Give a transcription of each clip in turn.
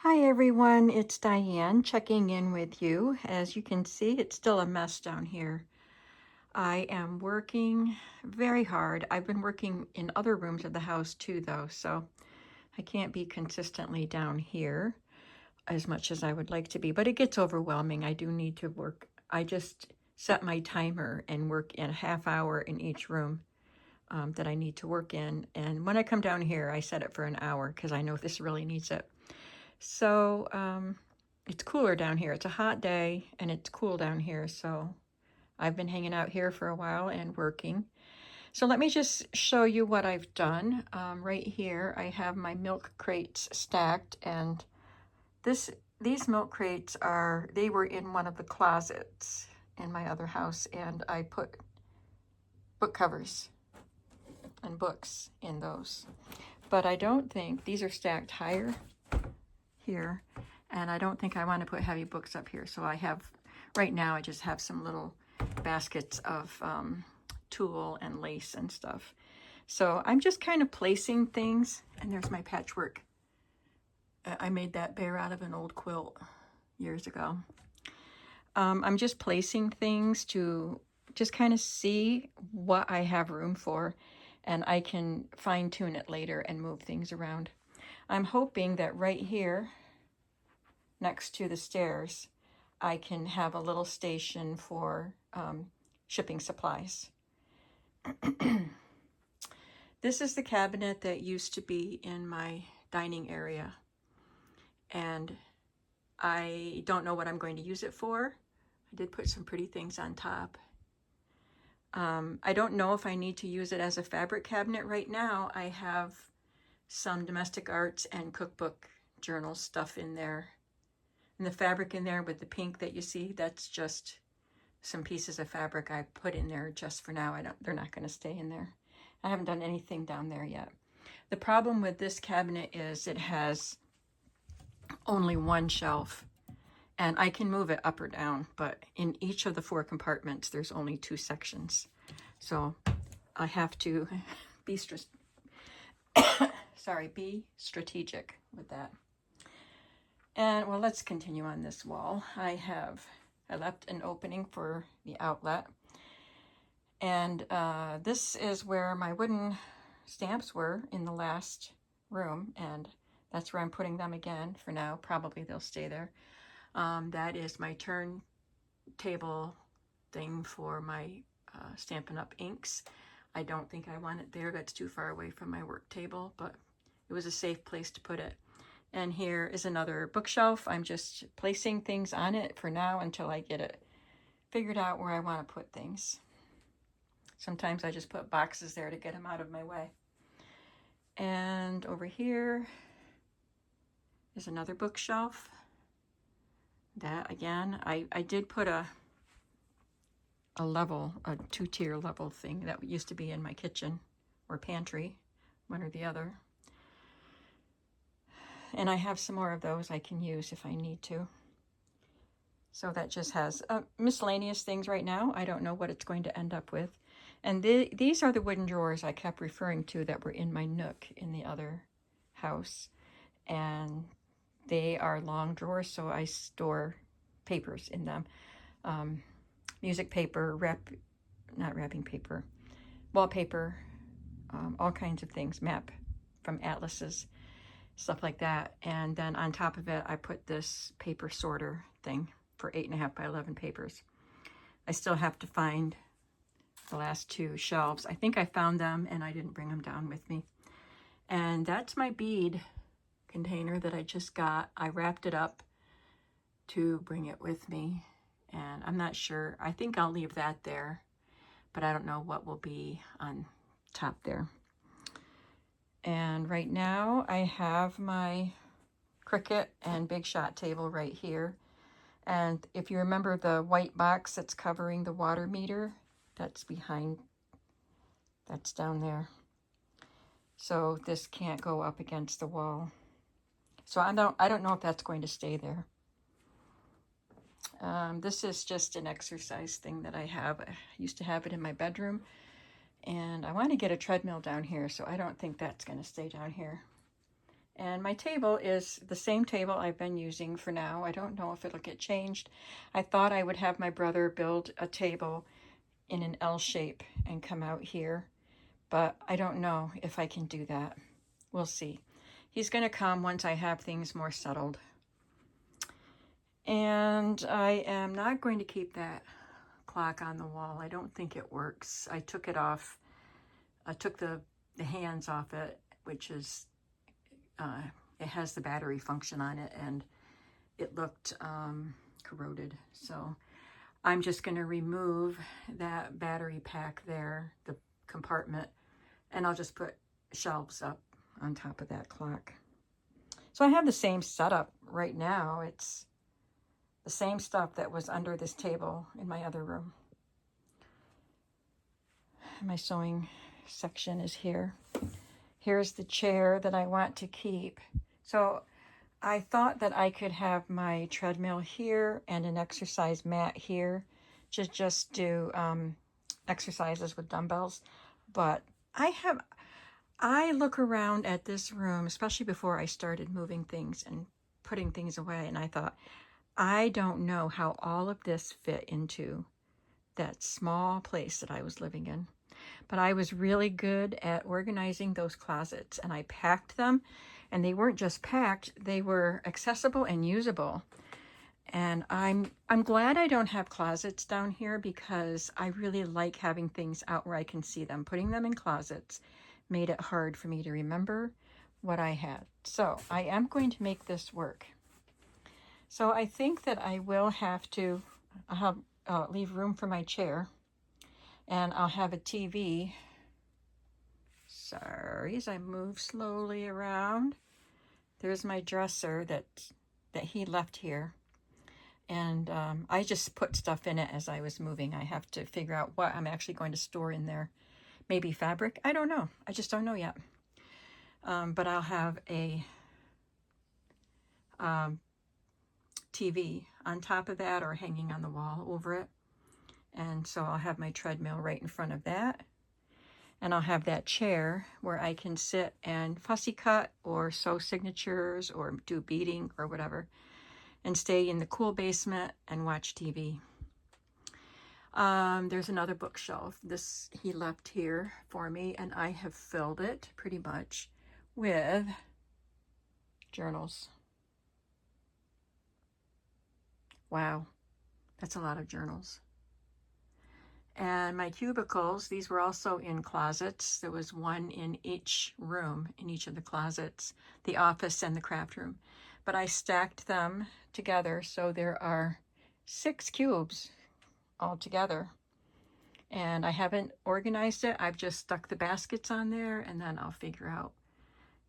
Hi everyone, it's Diane checking in with you. As you can see, it's still a mess down here. I am working very hard. I've been working in other rooms of the house too, though, so I can't be consistently down here as much as I would like to be, but it gets overwhelming. I do need to work. I just set my timer and work in a half hour in each room that I need to work in. And when I come down here, I set it for an hour because I know this really needs it. So it's cooler down here. It's a hot day and it's cool down here. So I've been hanging out here for a while and working. So let me just show you what I've done. Right here, I have my milk crates stacked, and these milk crates they were in one of the closets in my other house, and I put book covers and books in those. But I don't think these are stacked higher here, and I don't think I want to put heavy books up here. So right now I just have some little baskets of tulle and lace and stuff. So I'm just kind of placing things, and there's my patchwork. I made that bear out of an old quilt years ago. I'm just placing things to just kind of see what I have room for, and I can fine tune it later and move things around. I'm hoping that right here, next to the stairs, I can have a little station for shipping supplies. This is the cabinet that used to be in my dining area, and I don't know what I'm going to use it for. I did put some pretty things on top. I don't know if I need to use it as a fabric cabinet right now. I have some domestic arts and cookbook journal stuff in there. And the fabric in there with the pink that you see, that's just some pieces of fabric I put in there just for now. They're not going to stay in there. I haven't done anything down there yet. The problem with this cabinet is it has only one shelf, and I can move it up or down, but in each of the 4 compartments, there's only 2 sections. So I have to be strategic with that. And well, let's continue on this wall. I left an opening for the outlet. And this is where my wooden stamps were in the last room, and that's where I'm putting them again for now. Probably they'll stay there. That is my turntable thing for my Stampin' Up! Inks. I don't think I want it there. That's too far away from my work table, but it was a safe place to put it. And here is another bookshelf. I'm just placing things on it for now until I get it figured out where I want to put things. Sometimes I just put boxes there to get them out of my way. And over here is another bookshelf. That again, I did put a 2-tier level thing that used to be in my kitchen or pantry, one or the other. And I have some more of those I can use if I need to. So that just has miscellaneous things right now. I don't know what it's going to end up with. And these are the wooden drawers I kept referring to that were in my nook in the other house. And they are long drawers, so I store papers in them. Music paper, not wrapping paper, wallpaper, all kinds of things, map from atlases, stuff like that. And then on top of it, I put this paper sorter thing for 8.5 by 11 papers. I still have to find the last 2 shelves. I think I found them and I didn't bring them down with me. And that's my bead container that I just got. I wrapped it up to bring it with me, and I'm not sure. I think I'll leave that there, but I don't know what will be on top there. And right now I have my Cricut and Big Shot table right here. And if you remember the white box that's covering the water meter, that's down there. So this can't go up against the wall. So I don't know if that's going to stay there. This is just an exercise thing that I have. I used to have it in my bedroom, and I want to get a treadmill down here, so I don't think that's going to stay down here. And my table is the same table I've been using for now. I don't know if it'll get changed. I thought I would have my brother build a table in an L shape and come out here, but I don't know if I can do that. We'll see. He's going to come once I have things more settled. And I am not going to keep that clock on the wall. I don't think it works. I took it off. I took the hands off it, which is, it has the battery function on it, and it looked corroded. So I'm just going to remove that battery pack there, the compartment, and I'll just put shelves up on top of that clock. So I have the same setup right now. It's the same stuff that was under this table in my other room. My sewing section is here. Here's the chair that I want to keep. So I thought that I could have my treadmill here and an exercise mat here to just do exercises with dumbbells. But I look around at this room, especially before I started moving things and putting things away, and I thought, I don't know how all of this fit into that small place that I was living in. But I was really good at organizing those closets, and I packed them, and they weren't just packed, they were accessible and usable. And I'm glad I don't have closets down here, because I really like having things out where I can see them. Putting them in closets made it hard for me to remember what I had. So I am going to make this work. So I think that I will have to leave room for my chair, and I'll have a TV. Sorry, as I move slowly around. There's my dresser that he left here. And I just put stuff in it as I was moving. I have to figure out what I'm actually going to store in there. Maybe fabric? I don't know. I just don't know yet. But I'll have a TV on top of that, or hanging on the wall over it. And so I'll have my treadmill right in front of that. And I'll have that chair where I can sit and fussy cut or sew signatures or do beading or whatever, and stay in the cool basement and watch TV. There's another bookshelf. This he left here for me, and I have filled it pretty much with journals. Wow, that's a lot of journals. And my cubicles, these were also in closets. There was one in each room, in each of the closets, the office and the craft room. But I stacked them together, so there are 6 cubes all together. And I haven't organized it. I've just stuck the baskets on there, and then I'll figure out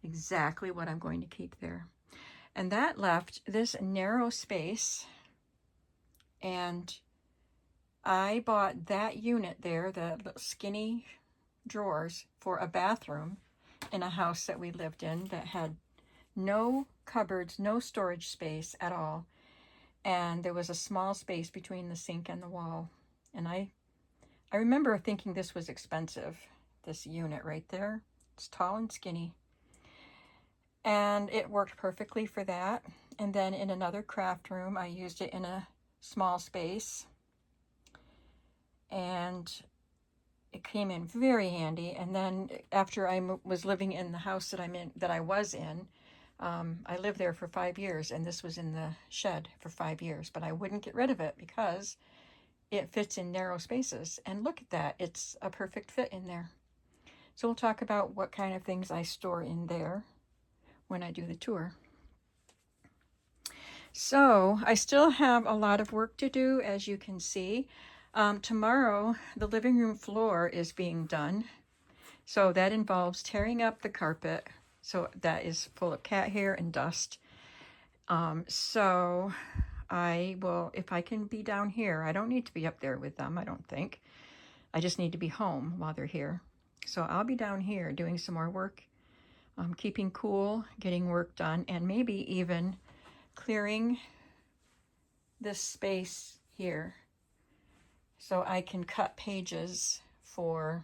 exactly what I'm going to keep there. And that left this narrow space, and I bought that unit there, the skinny drawers, for a bathroom in a house that we lived in that had no cupboards, no storage space at all. And there was a small space between the sink and the wall. And I remember thinking this was expensive, this unit right there. It's tall and skinny. And it worked perfectly for that. And then in another craft room, I used it in a small space. And it came in very handy. And then after I was living in the house that I was in, I lived there for 5 years, and this was in the shed for 5 years, but I wouldn't get rid of it because it fits in narrow spaces. And look at that, it's a perfect fit in there. So we'll talk about what kind of things I store in there when I do the tour. So I still have a lot of work to do, as you can see. Tomorrow, the living room floor is being done. So that involves tearing up the carpet. So that is full of cat hair and dust. So I will, if I can be down here, I don't need to be up there with them, I don't think. I just need to be home while they're here. So I'll be down here doing some more work, keeping cool, getting work done, and maybe even clearing this space here so I can cut pages for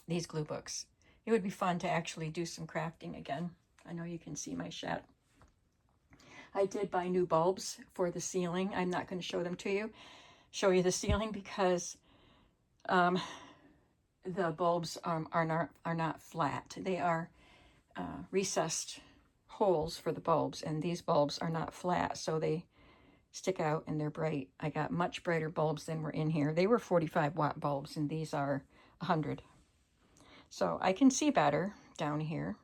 these glue books. It would be fun to actually do some crafting again. I know you can see my shed. I did buy new bulbs for the ceiling. I'm not going to show them to you. Show you the ceiling because the bulbs are not flat. They are recessed holes for the bulbs, and these bulbs are not flat, so they stick out and they're bright. I got much brighter bulbs than were in here. They were 45-watt bulbs, and these are 100. So I can see better down here.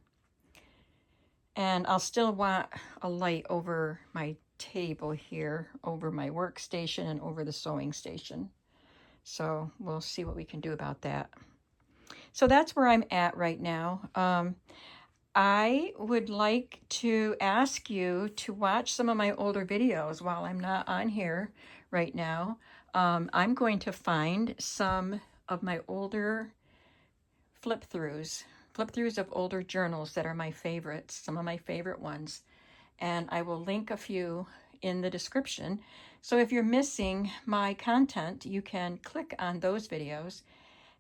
And I'll still want a light over my table here, over my workstation and over the sewing station. So we'll see what we can do about that. So that's where I'm at right now. I would like to ask you to watch some of my older videos while I'm not on here right now. I'm going to find some of my older flip-throughs of older journals that are my favorites, some of my favorite ones. And I will link a few in the description. So if you're missing my content, you can click on those videos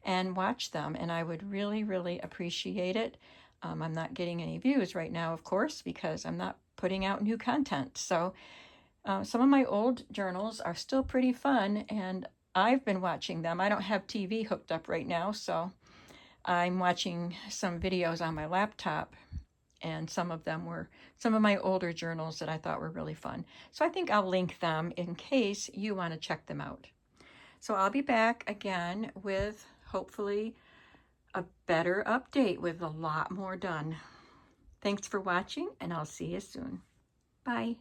and watch them. And I would really, really appreciate it. I'm not getting any views right now, of course, because I'm not putting out new content. So some of my old journals are still pretty fun, and I've been watching them. I don't have TV hooked up right now, so I'm watching some videos on my laptop, and some of them were some of my older journals that I thought were really fun. So I think I'll link them in case you want to check them out. So I'll be back again with hopefully a better update with a lot more done. Thanks for watching, and I'll see you soon. Bye.